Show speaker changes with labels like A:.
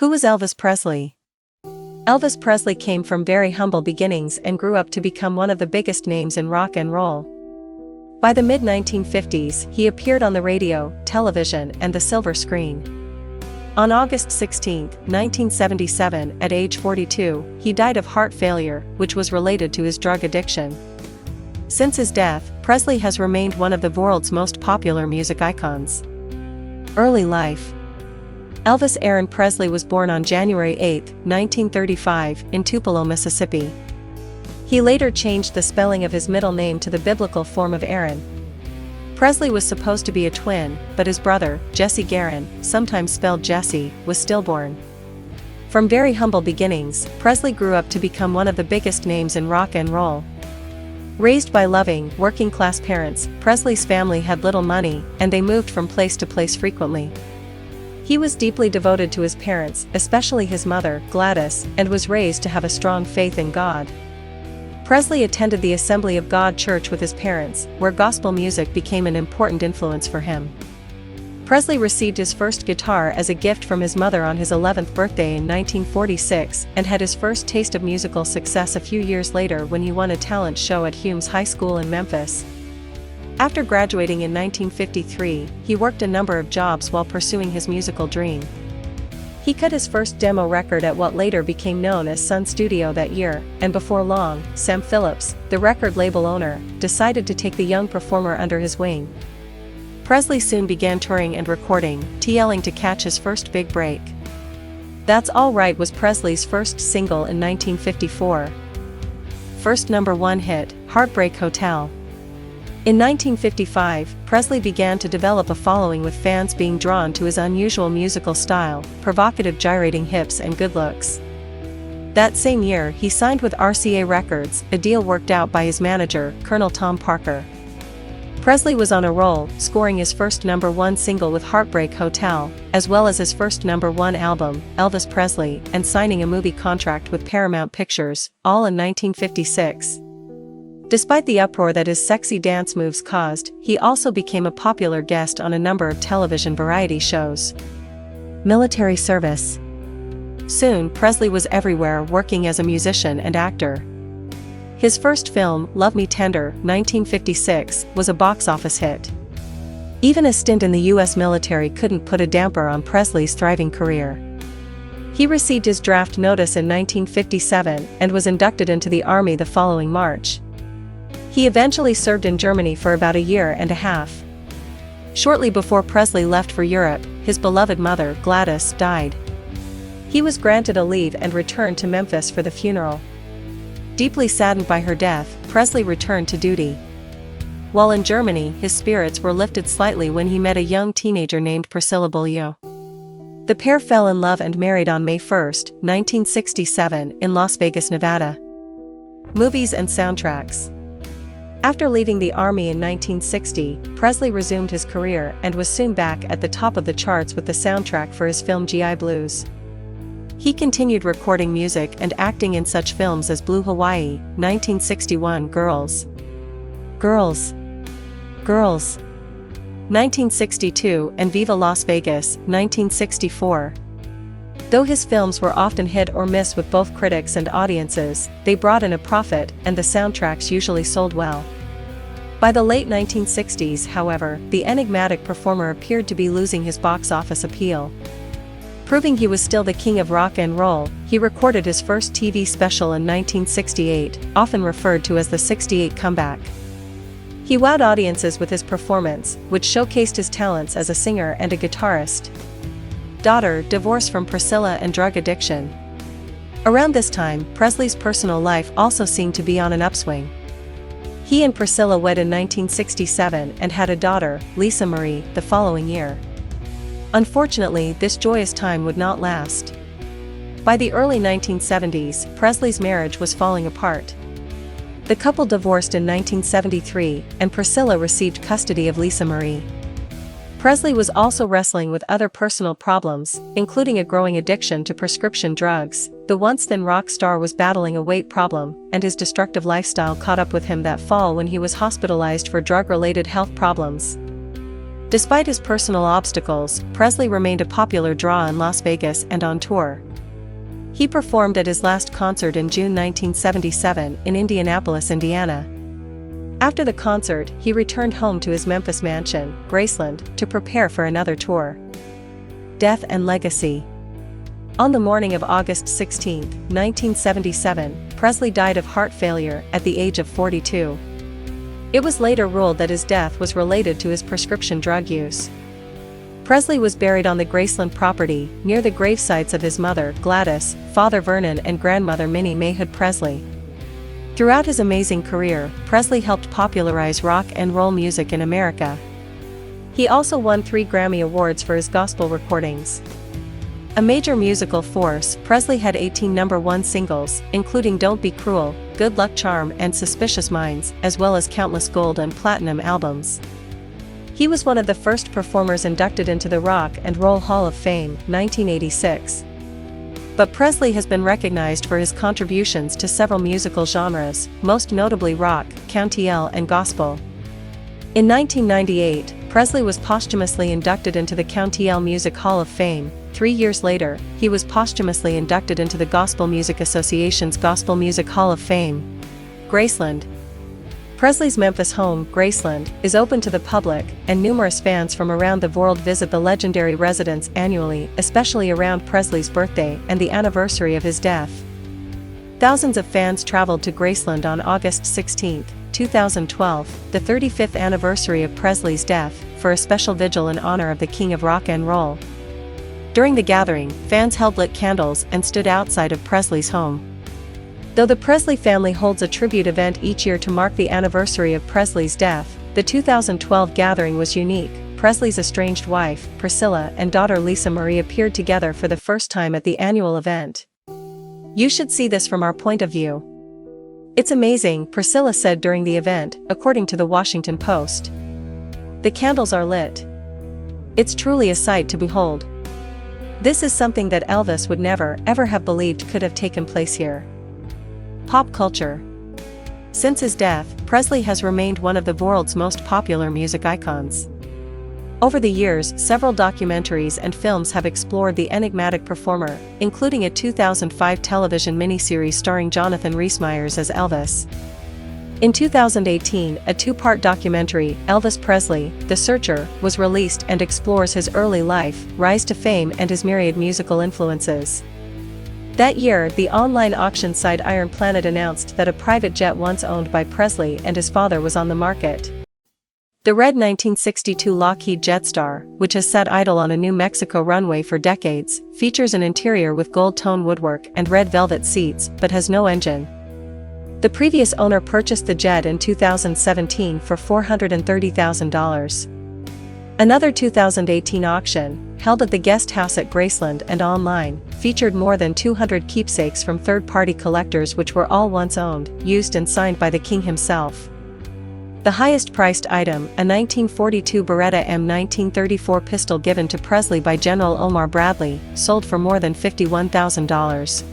A: Who was Elvis Presley? Elvis Presley came from very humble beginnings and grew up to become one of the biggest names in rock and roll. By the mid-1950s, he appeared on the radio, television, and the silver screen. On August 16, 1977, at age 42, he died of heart failure, which was related to his drug addiction. Since his death, Presley has remained one of the world's most popular music icons. Early life. Elvis Aaron Presley was born on January 8, 1935, in Tupelo, Mississippi. He later changed the spelling of his middle name to the biblical form of Aaron. Presley was supposed to be a twin, but his brother, Jesse Garon, sometimes spelled Jesse, was stillborn. From very humble beginnings, Presley grew up to become one of the biggest names in rock and roll. Raised by loving, working-class parents, Presley's family had little money, and they moved from place to place frequently. He was deeply devoted to his parents, especially his mother, Gladys, and was raised to have a strong faith in God. Presley attended the Assembly of God Church with his parents, where gospel music became an important influence for him. Presley received his first guitar as a gift from his mother on his 11th birthday in 1946, and had his first taste of musical success a few years later when he won a talent show at Humes High School in Memphis. After graduating in 1953, he worked a number of jobs while pursuing his musical dream. He cut his first demo record at what later became known as Sun Studio that year, and before long, Sam Phillips, the record label owner, decided to take the young performer under his wing. Presley soon began touring and recording, TLing to catch his first big break. That's All Right was Presley's first single in 1954. First #1 hit, Heartbreak Hotel. In 1955, Presley began to develop a following with fans being drawn to his unusual musical style, provocative gyrating hips and good looks. That same year he signed with RCA Records, a deal worked out by his manager, Colonel Tom Parker. Presley was on a roll, scoring his first #1 single with Heartbreak Hotel, as well as his first #1 album, Elvis Presley, and signing a movie contract with Paramount Pictures, all in 1956. Despite the uproar that his sexy dance moves caused, he also became a popular guest on a number of television variety shows. Military service. Soon, Presley was everywhere working as a musician and actor. His first film, Love Me Tender, 1956, was a box office hit. Even a stint in the U.S. military couldn't put a damper on Presley's thriving career. He received his draft notice in 1957 and was inducted into the Army the following March. He eventually served in Germany for about a year and a half. Shortly before Presley left for Europe, his beloved mother, Gladys, died. He was granted a leave and returned to Memphis for the funeral. Deeply saddened by her death, Presley returned to duty. While in Germany, his spirits were lifted slightly when he met a young teenager named Priscilla Beaulieu. The pair fell in love and married on May 1, 1967, in Las Vegas, Nevada. Movies and soundtracks. After leaving the Army in 1960, Presley resumed his career and was soon back at the top of the charts with the soundtrack for his film GI Blues. He continued recording music and acting in such films as Blue Hawaii, 1961, Girls, Girls, Girls, 1962, and Viva Las Vegas, 1964. Though his films were often hit or miss with both critics and audiences, they brought in a profit, and the soundtracks usually sold well. By the late 1960s, however, the enigmatic performer appeared to be losing his box office appeal. Proving he was still the king of rock and roll, he recorded his first TV special in 1968, often referred to as the '68 comeback. He wowed audiences with his performance, which showcased his talents as a singer and a guitarist. Daughter, divorce from Priscilla and drug addiction. Around this time, Presley's personal life also seemed to be on an upswing. He and Priscilla wed in 1967 and had a daughter, Lisa Marie, the following year. Unfortunately, this joyous time would not last. By the early 1970s, Presley's marriage was falling apart. The couple divorced in 1973, and Priscilla received custody of Lisa Marie. Presley was also wrestling with other personal problems, including a growing addiction to prescription drugs. The once-thin rock star was battling a weight problem, and his destructive lifestyle caught up with him that fall when he was hospitalized for drug-related health problems. Despite his personal obstacles, Presley remained a popular draw in Las Vegas and on tour. He performed at his last concert in June 1977 in Indianapolis, Indiana. After the concert, he returned home to his Memphis mansion, Graceland, to prepare for another tour. Death and legacy. On the morning of August 16, 1977, Presley died of heart failure at the age of 42. It was later ruled that his death was related to his prescription drug use. Presley was buried on the Graceland property, near the gravesites of his mother, Gladys, father Vernon and grandmother Minnie Mayhood Presley. Throughout his amazing career, Presley helped popularize rock and roll music in America. He also won 3 Grammy Awards for his gospel recordings. A major musical force, Presley had 18 #1 singles, including Don't Be Cruel, Good Luck Charm and Suspicious Minds, as well as countless gold and platinum albums. He was one of the first performers inducted into the Rock and Roll Hall of Fame, 1986. But Presley has been recognized for his contributions to several musical genres, most notably rock, country and gospel. In 1998, Presley was posthumously inducted into the Country Music Hall of Fame. 3 years later, he was posthumously inducted into the Gospel Music Association's Gospel Music Hall of Fame. Graceland. Presley's Memphis home, Graceland, is open to the public, and numerous fans from around the world visit the legendary residence annually, especially around Presley's birthday and the anniversary of his death. Thousands of fans traveled to Graceland on August 16, 2012, the 35th anniversary of Presley's death, for a special vigil in honor of the King of Rock and Roll. During the gathering, fans held lit candles and stood outside of Presley's home. Though the Presley family holds a tribute event each year to mark the anniversary of Presley's death, the 2012 gathering was unique. Presley's estranged wife, Priscilla, and daughter Lisa Marie appeared together for the first time at the annual event. "You should see this from our point of view. It's amazing," Priscilla said during the event, according to the Washington Post. "The candles are lit. It's truly a sight to behold. This is something that Elvis would never, ever have believed could have taken place here." Pop culture. Since his death, Presley has remained one of the world's most popular music icons. Over the years, several documentaries and films have explored the enigmatic performer, including a 2005 television miniseries starring Jonathan Rhys-Meyers as Elvis. In 2018, a 2-part documentary, Elvis Presley, The Searcher, was released and explores his early life, rise to fame and his myriad musical influences. That year, the online auction site Iron Planet announced that a private jet once owned by Presley and his father was on the market. The red 1962 Lockheed Jetstar, which has sat idle on a New Mexico runway for decades, features an interior with gold-tone woodwork and red velvet seats, but has no engine. The previous owner purchased the jet in 2017 for $430,000. Another 2018 auction, held at the guest house at Graceland and online, featured more than 200 keepsakes from third-party collectors which were all once owned, used and signed by the king himself. The highest-priced item, a 1942 Beretta M1934 pistol given to Presley by General Omar Bradley, sold for more than $51,000.